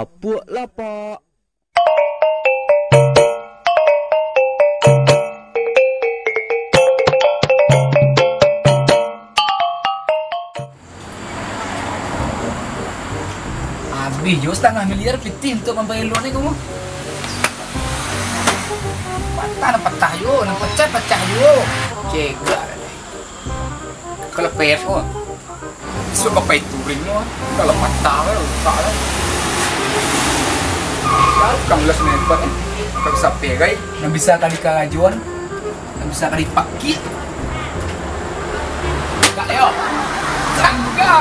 Apa lah pak? Habis je setengah miliar piti untuk membayar loan ni kamu. Patah yo, nak pecah yo. Cegak. Kalau pet kau, suka pet touring lo. Kalau patah lo, tak lah. Kalau kamu las meter, kalau sampai gay, nak bisa kali kalajuan, nak bisa kali paki. Tak yo, tangga.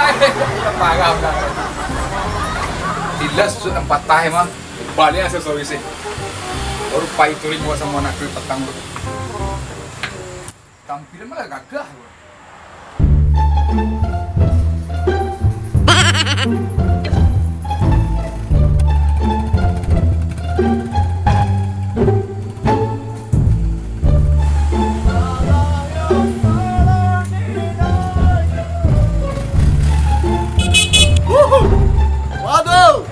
Parah dah. Jelas tu nak patah emang. Balik asal solusi. Baru pai touring buat sama anak kereta petang tu. Tampilan malah gagah. Waduh!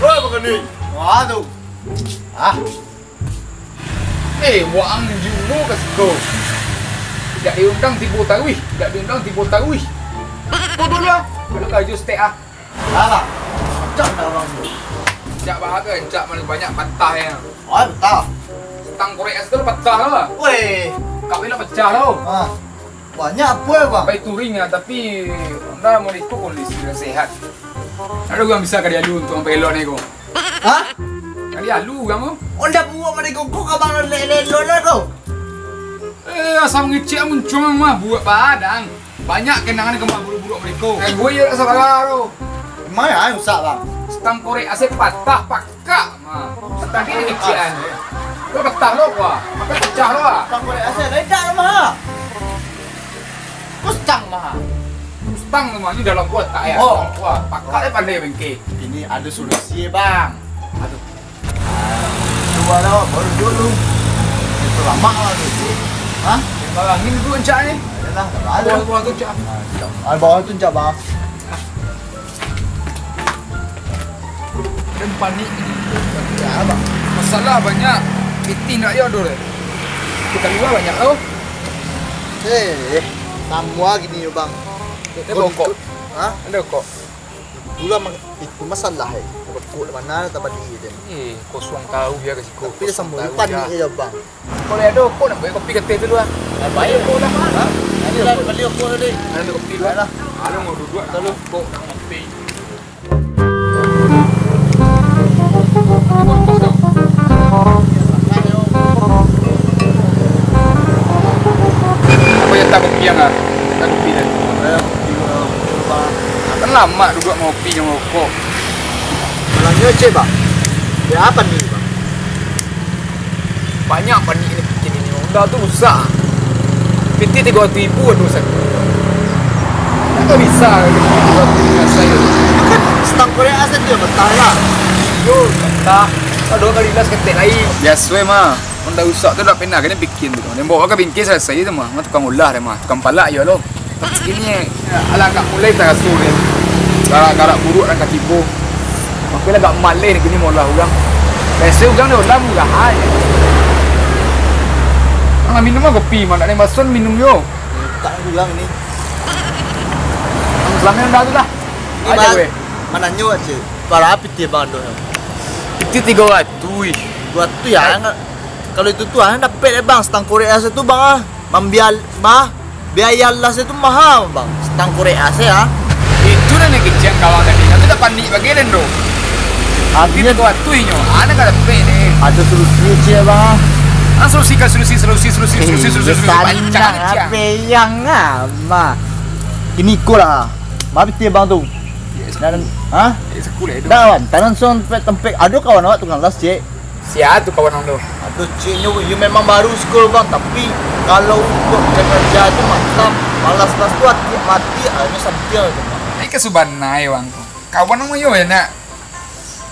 Woi, bukan ni. Waduh. Ah. Wang juno ke siko. Tak diundang tipu tarawih, tak diundang tipu tarawih. Tu dulu lah. Kalau kaju stay ah. Apa? Cak dah orang tu. Jak bahagia, jak mana banyak patah ya. Oh, betul. Tang korek es tu patah lah. Woi. Kau bilang pecah tau. Ah. Banyak apa ya, Bang? Baik touring ya, tapi anda mau ikut kondisi dah sehat. Ada orang bisa kali alu untuk sampai elok ni ko. Hah? Kali alu kamu? Onda buat mana gogok abang lelo lah tu. Asal ngecek muncul mah buat padang. Banyak kenangan kemah buruk-buruk mereka. Gue ya rasa salah tu. Mana ya usah, Bang? Stang korek asyik patah pakak mah. Stang ini kecian. Kau patah lo kuah. Maka pecah lo ah. Tang boleh asal ledak mah. Kustang mah. Stang tu mah ni dalam kotak ya. Oh. Wah, pakak dia pandai bengke. Ini ada solusi, Bang. Aduh. Coba dah baru dulu. Itu lama lah tu. Hah? Balangin dulu encak ni. Adalah, ada. Buah tu encak. Ada bawah tu encak, Bang. Dan panik ni. Ya, Bang. Masalah banyak. Piti nak ya dulu. Kita luar banyak tau. Semua gini, Bang. Dia bongkok. Hah? Ada kok. Dulu itu masalah Berkut mana tak balik dia. Kosong tahu biar kasi ko. Tapi dia sambung panik je, Bang. Kalau ada kok nak buat kopi kata dulu ah. Baik kau dah mah. Ada dah balik kau tadi. Ada kopi dulu lah. Ada mau duduk dulu kok nak kopi. Apa yang tak kopi yang ah? Tak kopi dah. Kan lama duduk ngopi yang rokok. Malangnya cek, Bang. Dia apa ni, Bang? Banyak panik ni bikin ini. Dah tu usah. Piti 300,000 tu usah. Tak bisa dengan saya. Kan stang Korea asal dia betah lah. Yo, tak. Kalau kali las ketek lain. Biasa mah. Anda usah tu dah pernah kena bikin tu. Dia bawa ke bingkis selesai tu mah. Mah tukang ulah dia mah. Tukang palak je lo. Ini ala agak mulai tak rasul ni. Garak buruk dan katibo. Makanya agak malai ni kini mula orang. Biasa orang ni ulah murah aja. Ang minum mah kopi, mana ni masun minum yo. Tak ulang ni. Ang selama dah tu lah. Aja gue. Mana nyo aja. Para api dia, Bang, tu. Itu 300. Buat tu ya. Kalau itu tu dapat Bang stang Korea asal tu, Bang. Membial biaya las itu mahal, Bang. Stang Korea asal ya. Itu dah nak kecil kawan tadi. Nanti tak panik bagian tu. Artinya Itu waktu ini, anak ada pe ni. ada solusi je, Bang. Solusi. Banyak apa yang ama. Ini ko lah. Mabit dia, Bang tu. Dan Sekolah itu. Dawan, tanan son tempat ada kawan awak tukang las cik. Siapa tu kawan orang tu? Aduh ciknya, you memang baru sekolah, Bang. Tapi kalau untuk kerja itu mantap. Malas las tu mati, hanya sampai tu. Ini kesubanai bang. Kawan orang yo nak.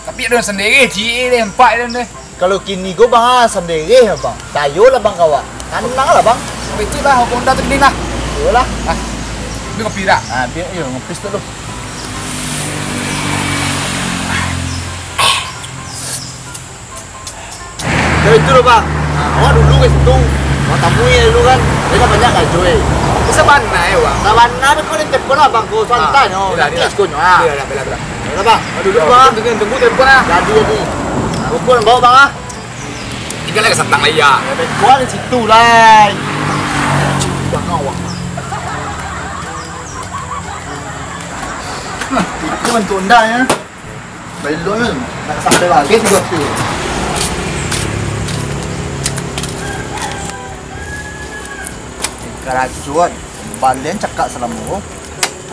Tapi ada sendiri, cik dia empat dia. Kalau kini go bang sendiri ya, Bang. Tayo lah, Bang, kawan. Tenang lah, Bang. betul lah, Honda tu beli lah. Yolah. Ah, ini kopi dah. Ah, biar ngepis dulu. Jadi itu loh bang, awak dulu ke situ, mau tamu ya dulu kan, mereka banyak kan cuy. Bisa mana ya bang? Kawan ada kau di telepon abang, kau santai no, nanti aku nyoa. Bela. Udah bang, dulu bang. Tunggu telepon lah. Jadi. Pukul bawa bang ah. Tinggal lagi sentang lagi ya. Gua di situ lah. Bang awak. Itu bantu anda ya. Belum, nak sampai lagi juga tu. Keracuan, balen cakap selamu.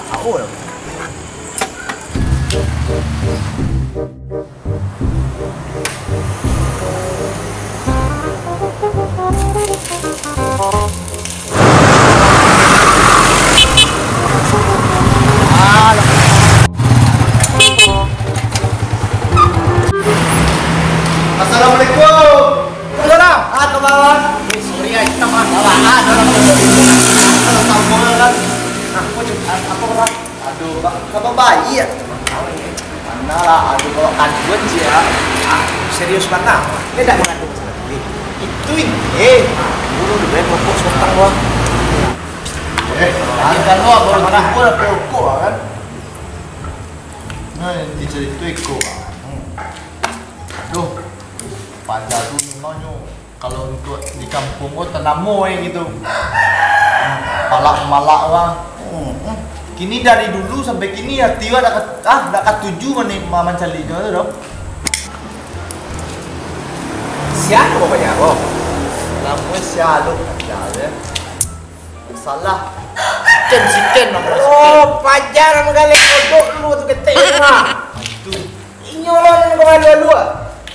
Tahu lah. Assalamualaikum. Salam. Kawan. Sorry ya, kita mah. Aduh, kabar bayi ya? Mana lah, aduh bawa kandungan sih ya. Serius mana? Dia tak mengandung masalah ini. Itu ini. Dulu udah pokok sebentar gua. Kan lo baru mana gua udah pokok kan. Nah, ini cerita itu. Aduh, pada tuh memangnya kalau untuk di kampung gua tanamu gitu. Malak-malak lah. Kini dari dulu sampai kini ya tiwa dak ketujuh mana mencari tu dong. Siapa bapaknya? Oh. Namun sialu aja. Salah. Siken nama Oh, pajar mengalih kodok lu tu ketik mah. itu. Inyolan kau malu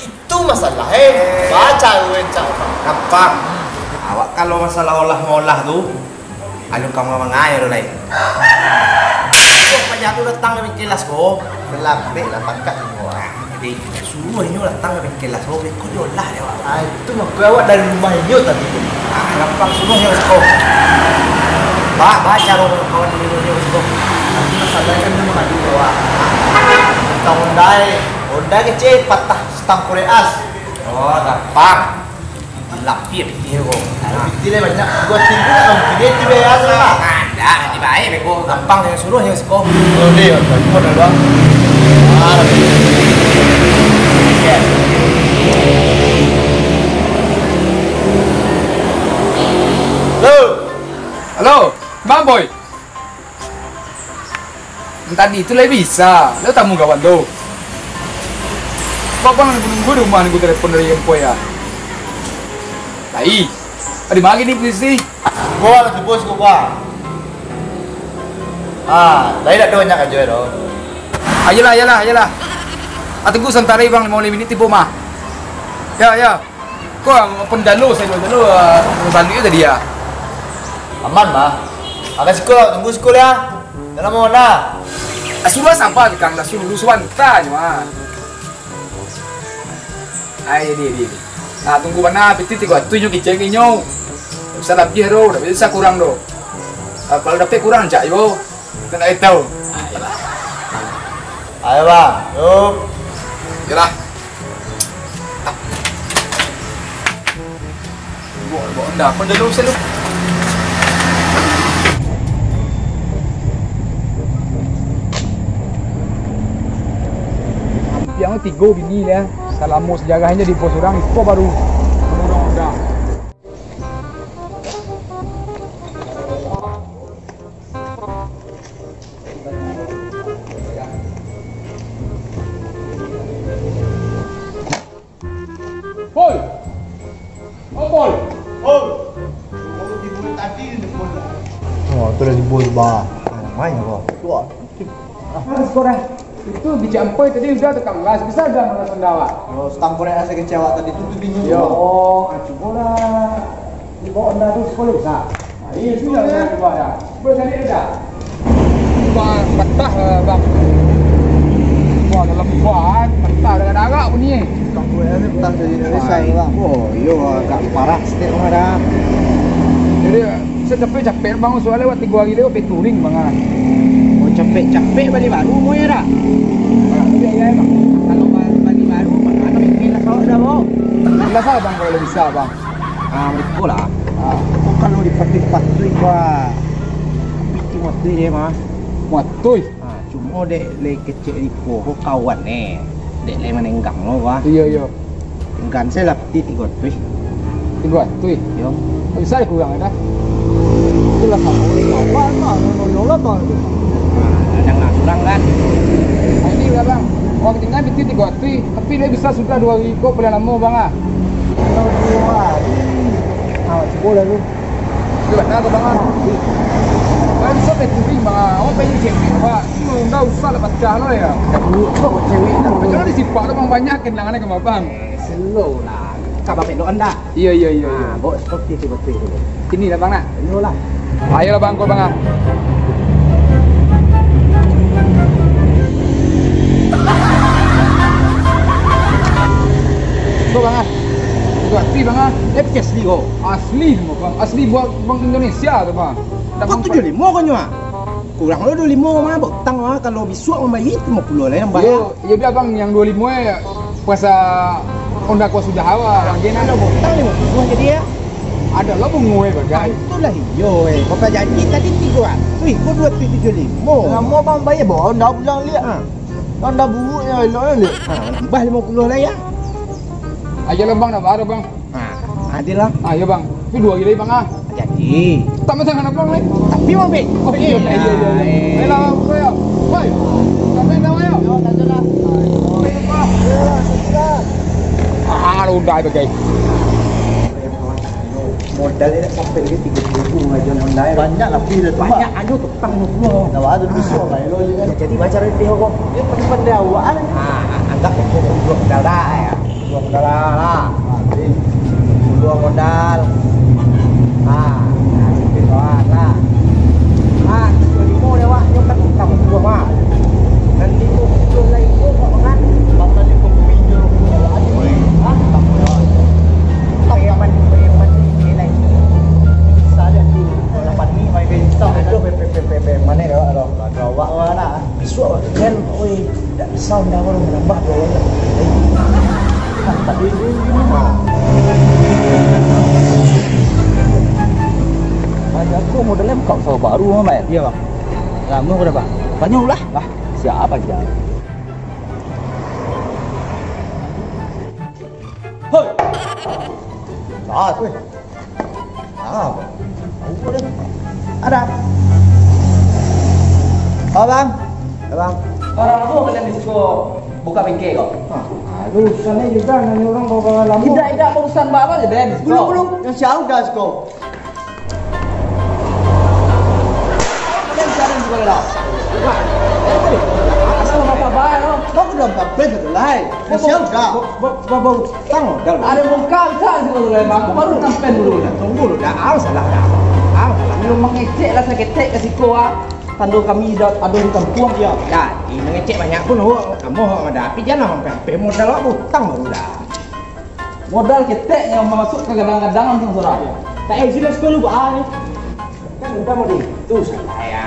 Itu masalah baca gue cak. Apa? Awak kalau masalah olah-ngolah tu, anu kamu mengair lain. Kok pajak tu datang ke kelas kau? Belakang lah pangkat semua. Jadi suruh ini datang ke kelas kau, kau diolah dia. Itu mah gue awak dari rumah ini tadi tu. Gampang suruh yang sekolah. Baca kawan ini sekolah. Nanti masalahnya kan memang ada bawa. Kita Honda kecil patah stang Koreas. Oh, gampang. Lapir dia kau. Tidak banyak. Gua tinggal kalau dia tiba ya lah. Ada di baik kau. Gampang yang suruh yang sekolah. Oh dia, kau dah bang. Halo, Bang Boy. Tadi itu lebih bisa. Lo tamu kawan tu. Bapak nunggu rumah nunggu telepon dari Empo ya. Lai, ada magi ni polisi. Gua lagi bos gua. Lain tak ada banyak aja doh. Ayolah. Tunggu sebentar bang, 5 minit tiba mah. Ya. Kau pendalo saya dulu bantu tadi ya. Aman mah. Agak sekolah, tunggu sekolah ya. Dalam mana? Sudah sampai kang dah suruh suanta cuma. Dia. Nah, tunggu mana piti tiga tujuh kiceng inyo. Bisa lebih ro, dah bisa kurang do. Kalau dapat kurang cak yo. Kita nak tahu. Ayo bang, yuk. Yalah. Bawa anda pun dulu selu. Yang 3 bini lah. Selama sejarahnya di pos orang itu baru undang-undang. Boy. Oh boy. Kalau dibuat tadi dibuat. Oh, tu dah dibuat bah. Main apa? Tuah. Harus korang. Itu dijampai tadi udah tukang gas bisa jangan langsung dawa. Kalau stang Korea saya kecewa tadi tu bingung. Ya, acu bola. Dibawa anda tu sekolah bisa. Iya sudah saya coba ya. Boleh cari ada. Bang, betah bang. Wah, dalam buat betah dengan agak pun ni. Stang Korea ni petang dari Indonesia bang. Oh, iya agak parah setiap orang. Jadi bisa capek-capek bang, soalnya waktu 3 hari lewat touring bang. Oh capek balik baru mau ya dah. Kalau biaya bang. Kalau balik baru mana bikin lah kalau dah mau. Jelas lah bang kalau bisa bang. Mereka lah. Kalau dipatui gua piti waktu dia mah. Muatui. Cuma dek le kecil di poho kawan dek le menenggang lo wah. Iya. Enggan saya lah piti tiga tuh. 300. Yo. Bisa kurang dah. Itulah kamu kawan mah nolong bang. Ada nggak kurang kan? Ini lah bang. Orang tinggal piti 300, tapi dia bisa sudah 2 hari kok boleh lama bang ah. Kalau 2 hari. Boleh lu. Coba nak bang ah. Kan bisa touring bang ah. Awak pengen cewek pak. Lu enggak usah lah pecah lo ya. Kok cewek dah. Kalau disipak lo bang banyak kenangannya ke bang. Slow lah. Kabar pendok anda. Iya. Bawa seperti itu betul. Sini lah bang nak. Ini lah. Ayolah bang kau bang ah. Kau bang ah. Asli bang ah. Asli kok. Asli semua bang. Asli buat bang Indonesia tu bang. Kau 75 kan nyawa? Kurang lo 25 mana betang mah kalau besok membayar 50 lah yang bayar. Ya biar bang yang 25 ya puasa Honda kuasa sudah hawa. Orang dia nak betang 50 jadi ya. Ada lah bungoe bagai. Itulah hijau Kau janji tadi 300. Wih, kau 275. Lama bang bayar bawa anda pulang lihat. Anda buruknya elok lihat. Nambah 50 lah ya. Ayolah bang nak baru bang. Adilah. Ayo bang. Tapi 2 hari bang ah. Jadi. Tak macam mana bang leh. Tapi mau be. Oh iya. Ayolah bang saya. Woi. Sampai dah ayo. Yo, tak salah. Udah bagai. Modalnya sampai lagi 30.000 ngajuan Honda. Banyak lah pilih tu. Banyak aja tukang 50. Dah ada besok lah elok je kan. Jadi baca reti kok. Dia pandai awak kan. Anggap aku dua modal dah ya. Dua modal lah. Dua modal. Sipit kawan lah. 25 lewat nyokat utang dua mah. Nanti tu belum lagi kok kan. Bang tadi kau pinjau. Tak yang mana ni lagi. Saya tu dapat ni mai bentang Aduh, itu. mana dah? Awak mana? Besok kan, oi, tak sound dah orang menambah dolar. Tak ada. Ada aku modelnya buka usaha baru mah, Iya bang. Lama kau dah bang. Banyak lah. Siapa aja? Hoi. Weh. Tahu dah. Ada. Bang. Bang. Orang apa kalian di situ buka bengkel kau? Aduh, sana juga nanti orang bawa lama. Tidak urusan bapak je Ben. Belum. Yang siapa dah kau? Kalian cari juga dah. Asal bapak bayar loh. Kau sudah sampai ke lain. Yang siapa dah? Bawa tang dah. Ada muka besar juga dulu. Aku baru sampai dulu. Tunggu dulu dah. Awas salah dah. Belum mengecek lah saya ketek ke situ Tanda kami dah ada di kampung dia. Jadi mengecek banyak pun kamu ada. Tapi jangan sampai modal awak hutang baru dah. Modal ketek yang masuk ke gadang-gadang langsung surah. Tak jelas kau lupa ni. Kan udah mau itu salah ya.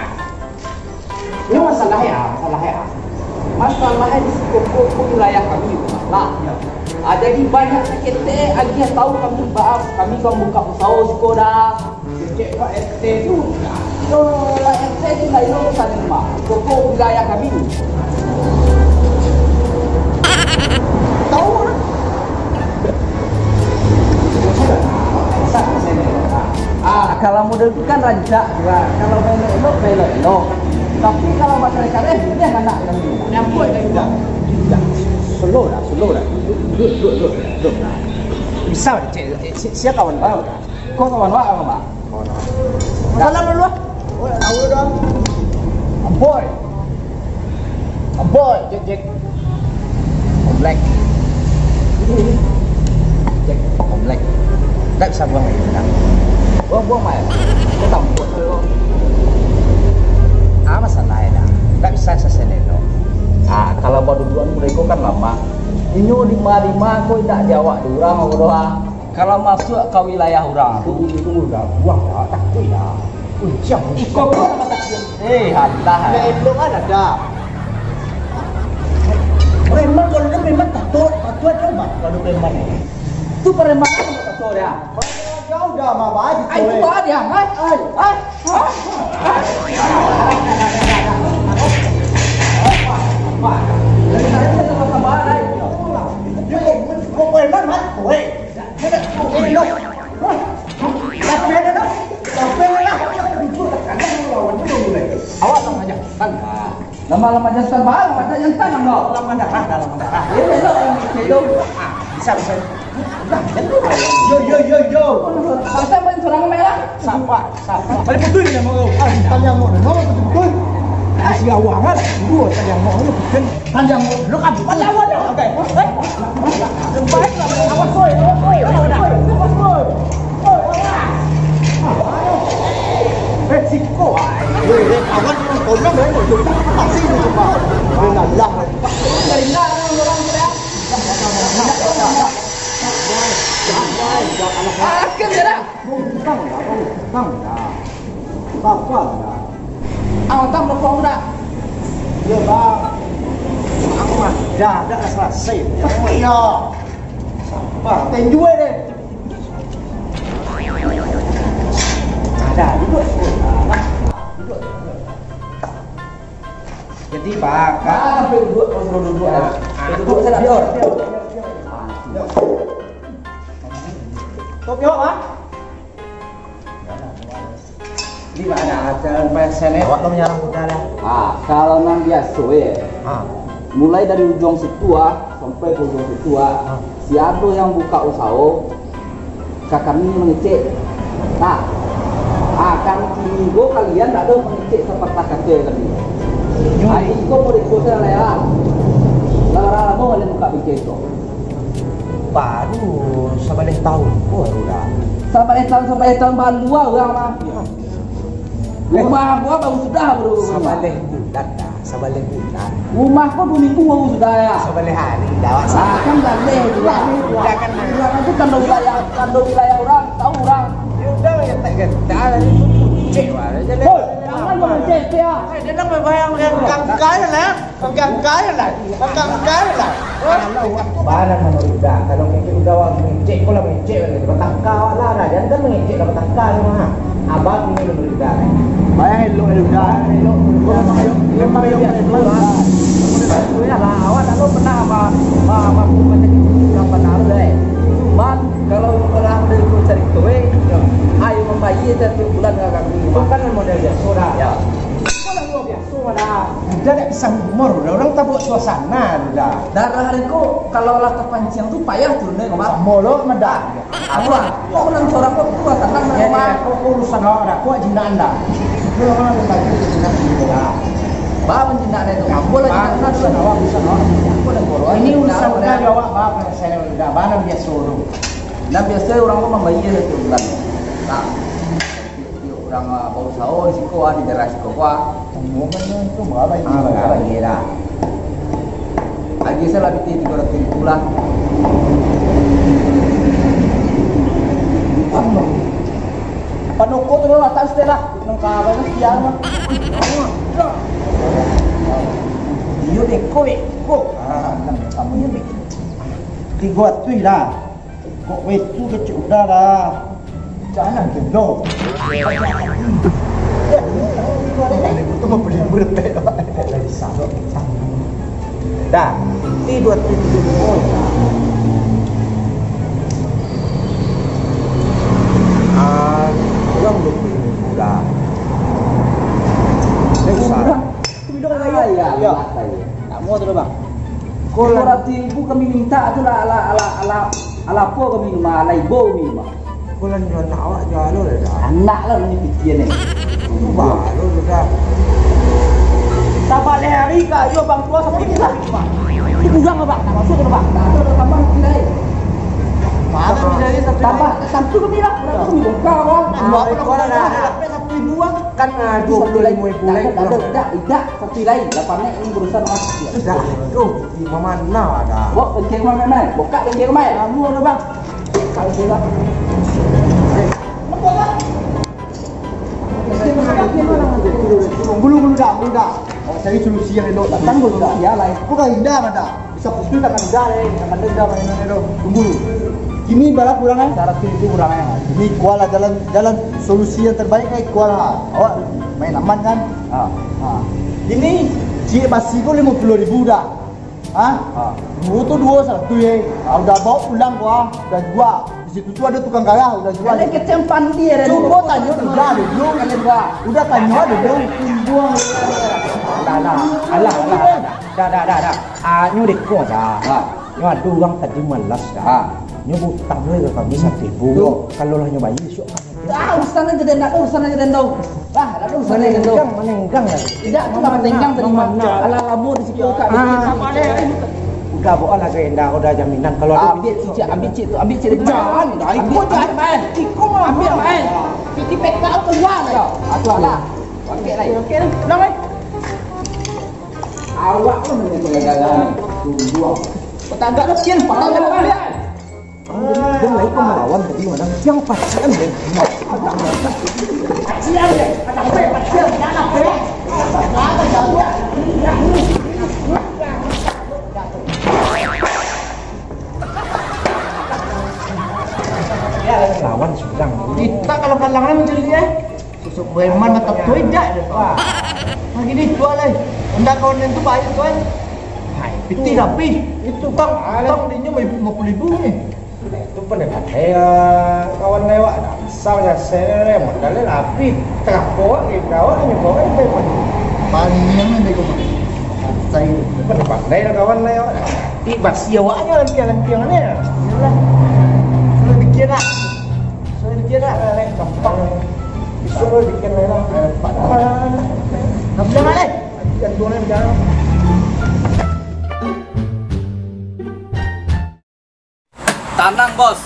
Ini masalah ya. Masalahnya di sekolah wilayah kami lah. Jadi banyak ketek lagi yang tahu kami kami kan buka usaha sekolah. Cek Pak RT tu. Lah RT itu lain urusan mak. Sekolah wilayah kami. Tahu kan? Kalau model itu kan rancak juga. Kalau belok. Tapi kalau masyarakat dia kan nak kami. Yang buat lagi dah. Slow dah. Duduk. Bisa cek. Siapa kawan kau? Kau kawan wak apa mak? Dalam dulu. Oh, tahu dah. Boy, Jack. Komplek. Cek komplek. Tak bisa buang lagi dah. Buang mai. Kau tak buat tu. Masalah dah. Tak bisa selesai no. Kalau baru duaan mereka kan lama. Inyo 5 kau tak jawab diorang kau doa. Kalau masuk ke wilayah orang, Tunggu dah, buang dah, tak boleh dah. Ujian. ikut apa tak? Halah. Belum ada. Memang kalau dia memang takut coba kalau memang. Itu perempuan apa tak tahu dia? Jauh dah mama aja. Ai itu dia, ai. Kau memang mat, weh. Kita kau elok. Tapi ada dah. Tapi lah. Awak lama aja. Lama-lama jantan bahal, lama jantan enggak. Lama dah. Ini lo ini itu. Bisa. Yo. Pasal main seorang merah. Sapa. Paling betul ni mau. Tanya mau betul. Masih awangan. Dua tanya mau lu bikin. Tanya mau lu kan. Lawan dah. Okey. Baiklah. Awas boy. Resiko. Awan orang dah mau jumpa. Pasti lu jumpa. Dengan lah. Dari mana orang dia? Akan dia dah. Bang dah. Apa dah? Awak tak berpong dah. Ya bang. Aku mah dah selesai. Ya. Sabar. Tenjuai deh. Ada duduk. Jadi pak, Sampai duduk, duduk. Duduk saya nak. Tokyo ah. Di mana ada pesen awak lo menyerang kuda lah. Kalau nang biasa mulai dari ujung setua sampai ke ujung setua, siapa yang buka usaha, kakak ini mengecek. Tak, akan minggu kalian tak ada mengecek seperti kakak tadi. Itu mau dikuasai oleh lah. Lara mau kalian buka bincang itu. Baru sebalik tahun, udah. Sampai tahun bahan 2 orang mah. Rumah gua baru sudah bro. Sebalik bulan dah, sebalik bulan. Rumah gua 2 minggu baru sudah ya. Sebalik hari dah. Kan boleh juga. Kan Itu kan wilayah orang, tahu orang. ya udah ya tak genta tadi cek wah. Jadi Jangan mengecek dia. dia nak bayang kangkai lah. Barang menurut dah. Kalau kita udah wang mengecek, kalau mengecek lagi petangka lah. Jangan kan mengecek lah petangka ni mah. Abang ini menurut dah. Bayang elok dah. Memang Lah, awak tak tahu pernah apa macam itu yang pernah ada. Cuman kalau orang dari itu cari duit, ayo membayar setiap bulan kakak ini. itu kan model biasa dah. Ya. Kalau luar biasa dah. Dia tak bisa humor dah. Orang tak buat suasana dah. Darah hariku kalau lah terpancing tu payah turunnya kemana? Molok medak. Apa? Kau nang suara kau tu tenang Ya, kemana? kau urusan orang, kau jinda anda. Kau orang lagi jinda anda. Bawa menjinak itu. Boleh jinak Urusan awak, urusan awak. Boleh boros. Ini urusan kita awak, bapak saya udah mana dia suruh. Dan biasanya orang tu membayar setiap bulan. Nah, orang baru sahur di siku di daerah siku Semua kan itu berapa ini? Berapa ini dah? Lagi saya lebih tinggi 300 lah. Panoko tu lah atas lah. Nang kawan siang mah. Dia deko. Kamu ni. Tiga tu lah. Kok itu kecil dah lah. Jangan kedok. Itu mau beli berbeda. Dari sana. Dah. Tiga tu. Orang 20 dah. Besar. Ya. Tak mau tu bang. Kalau 200,000 kami minta tu lah ala apa kami minta ala ibu minta. Bulan jual awak jual lo dah. Anak lah ni fikir ni. Baru dah. Tak balik hari kah? Yo bang tua sampai ni lah. Itu buang bang. Tak masuk ke bang. Tak ada tambah nilai. Mana nilai satu? Tambah satu kami lah. Kami bongkar bang. Dua puluh dah. Sampai 1,000 kan? Kan 25,000 lagi. Tidak. Satu lain. Lapannya ini berusaha masuk. Dah. Tu di mana ada? Buat pencet mana? Buka pencet mana? Kamu dah bang. Kalau sudah. Bulu dah. Oh, cari solusi yang elok. Datang bulu dah. Ya lah, bukan indah mana. Bisa pusing tak indah deh. Nak indah mana itu. Tunggu. Ini berapa kurangnya? Cara itu kurangnya. Ini kuala jalan solusi yang terbaik kayak kuala. Awak main aman kan? Ini cik basi ko 50.000 dah. Dua tu dua satu ye. Udah bawa pulang gua, udah jual. Di situ tu ada tukang garah, udah jual. Ada kecempan dia. Coba tanya udah dulu kalian gua. Udah tanya dulu. Buang. Alah. Dah. Nyu dek ko dah. Nyu ada orang tadi malas dah. Nyu butang le ke kami 1.000. Kalau lah nyu bayi syok. Urusan aja dan tahu. Ada urusan aja dan tahu. Menenggang lah. Tidak, cuma menenggang terima. Ala labu di situ kak. Apa deh? Udah bawa lah ke Endah, udah jaminan. Kalau ada duit cik ambil cik tu. Jangan. Ikut jangan main. Ikut mah ambil main. Kita pek kau keluar lah. Atuh lah. Okey lah. Dah mai. Awak pun menenggang. Tunggu. Petangga dah sekian, petangga dah kalian. Dia lagi kau melawan tadi mana? Yang pacian deh. Pacian deh. Ada apa? Pacian. Jangan apa? Ya lawan sudah. Kita kalau kalangan mencuri dia. Susuk beman mata tidak deh. Nah gini jual lagi. Anda kawan itu baik tuan. Hai, piti rapi. Itu bang dia 50.000 ni. Itu pendekat saya kawan lewat sama saya modalnya rapi terapok ni kawan ni bawa itu paling yang ni kau saya pendekat saya kawan lewat tiba siawanya lampiang ni yalah sudah bikin lah gampang sudah bikin lah apa bilang leh kan dua ni berjalan. Tanang bos,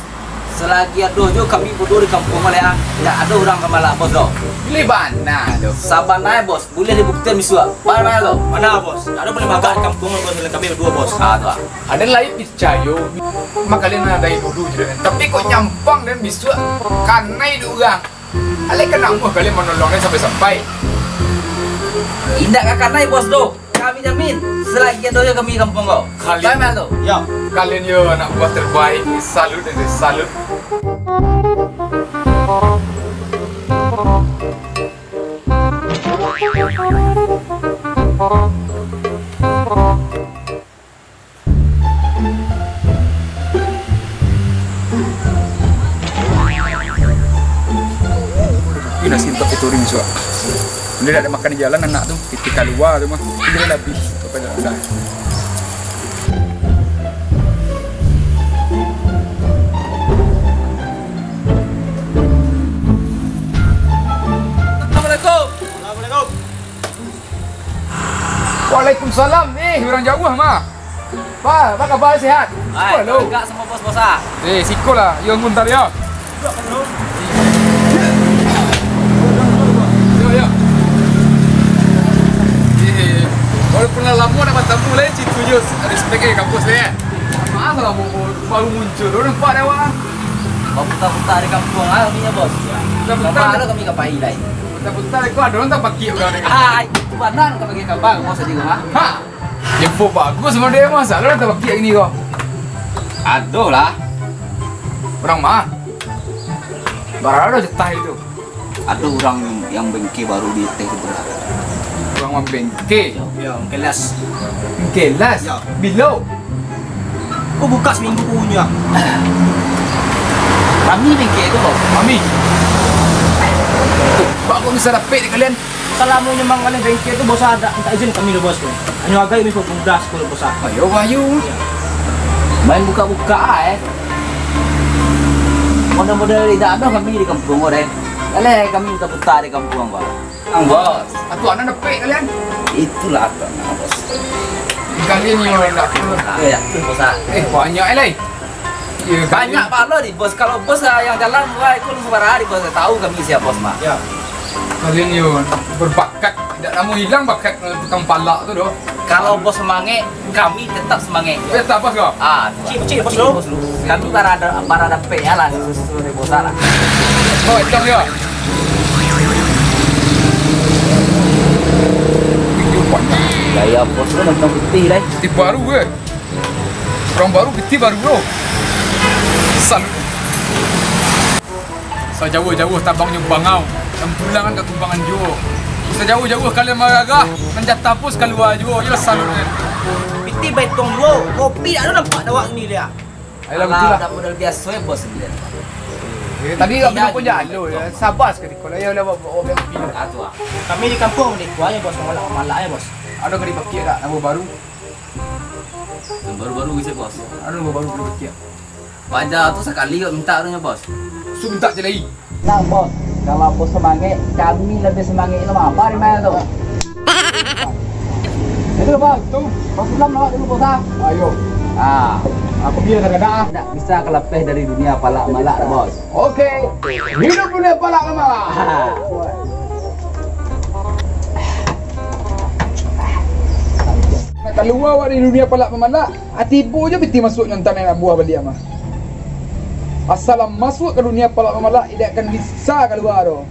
selagi ada jo kami berdua di kampung Malaya, tidak ada orang kemalak bos do. Pilih mana tu? Sabar naik bos, boleh dibuktikan misua. Mana lo? Mana bos? Ada boleh makan di kampung bos dengan kami berdua bos. Tu. Ada lain percaya. Makalian ada dulu je. Tapi kok nyampang dan bisu kanai orang. Ale kenapa kalian menolongnya sampai-sampai? Indak kakak naik bos do. Kami jamin selagi ada jo kami di kampung kau. Mana tu? Ya. Kalian yo anak buah terbaik. Salut dan salut. Ini nasi untuk itu ring suak. Dia ada makan di jalan anak tu, ketika luar tu mah, dia lebih kepada dah. Assalamualaikum. Waalaikumsalam. Orang jauh mah. Apa kabar sihat? Hai, enggak sama bos-bos ah. Siko lah, yang nguntar ya. Ya. Walaupun lama dapat tamu lain, citu je respect ke kampus ni. Masa lah baru muncul, orang nampak dah wah. Buta-buta di kampung ah kami bos. Buta-buta kami kapai lain. Buta-buta kau ada orang tak pakai orang ni. Hai, benar kau bagi kabar bos di rumah. Ha. Info bagus sama dia masa orang tak pakai ini kau. Aduh lah. Orang mah. Barang ada jetah itu. Ada orang yang bengke baru di teh sebelah. Orang mah bengke. Ya, kelas. Kelas. Ya. Below. Aku buka seminggu punya. Kami bengke itu bos. Mami. Pak kau bisa dapat ni kalian. Kalau mau nyemang kalian bengkel itu bos ada minta izin kami lo bos. Hanya agak ini pemuda sekolah bos. Ayo. Main buka-buka Model-model tidak ada kami di kampung orang. Kalian kami buta-buta di kampung bos. Bos. Atu anak dapat kalian. Itulah bos. Kalian ni orang nak. Ya, bos. Banyak lagi. Ya, Banyak pala di bos. Kalau bos yang jalan wah ikut sebarang hari bos tahu kami siapa bos mah. Ya. Kalian ni berbakat. Tidak lama hilang bakat tukang palak tu doh. Kalau bos semangat, kami tetap semangat. Beta apa kau? Cik bos lu. Kami barada PA lah sesuai bos lah. Oh, hitam dia. Gaya bos lu nonton putih deh. Peti baru gue. Orang baru peti baru bro. Salut. Sejauh-jauh tabang bangau. Tempulangan ke tumbangan jo. Sejauh-jauh kalian maragah. Menjat tapus keluar jo. Ya salut. Piti baik tong lu. Kopi ada nampak dawak ini dia. Ayolah betul lah. Dah modal biasa bos dia. Tadi kami pun jalo ya. Sabar sekali. Kalau ya udah bawa bilang. Kami di kampung ni kuah ya bos, malak ya bos. Ada kali pakai tak nama baru? Baru-baru bisa bos. Ada nama baru kali pakai. Wajar tu sekali kau minta tu bos. So minta je lagi. Nah bos, kalau bos semangat, kami lebih semangat itu apa di mana tu? Itu bos, tu. Bos Islam nak dulu bos ah. Ayo. Aku biar kadang-kadang. Tak bisa kelepeh dari dunia palak malak bos. Okey. Hidup dunia palak malak. Nak keluar awak dari dunia palak memalak, tipu je beti masuk nyontan nak buah balik mah. Asal masuk ke dunia palak memalak, tidak akan bisa keluar tu.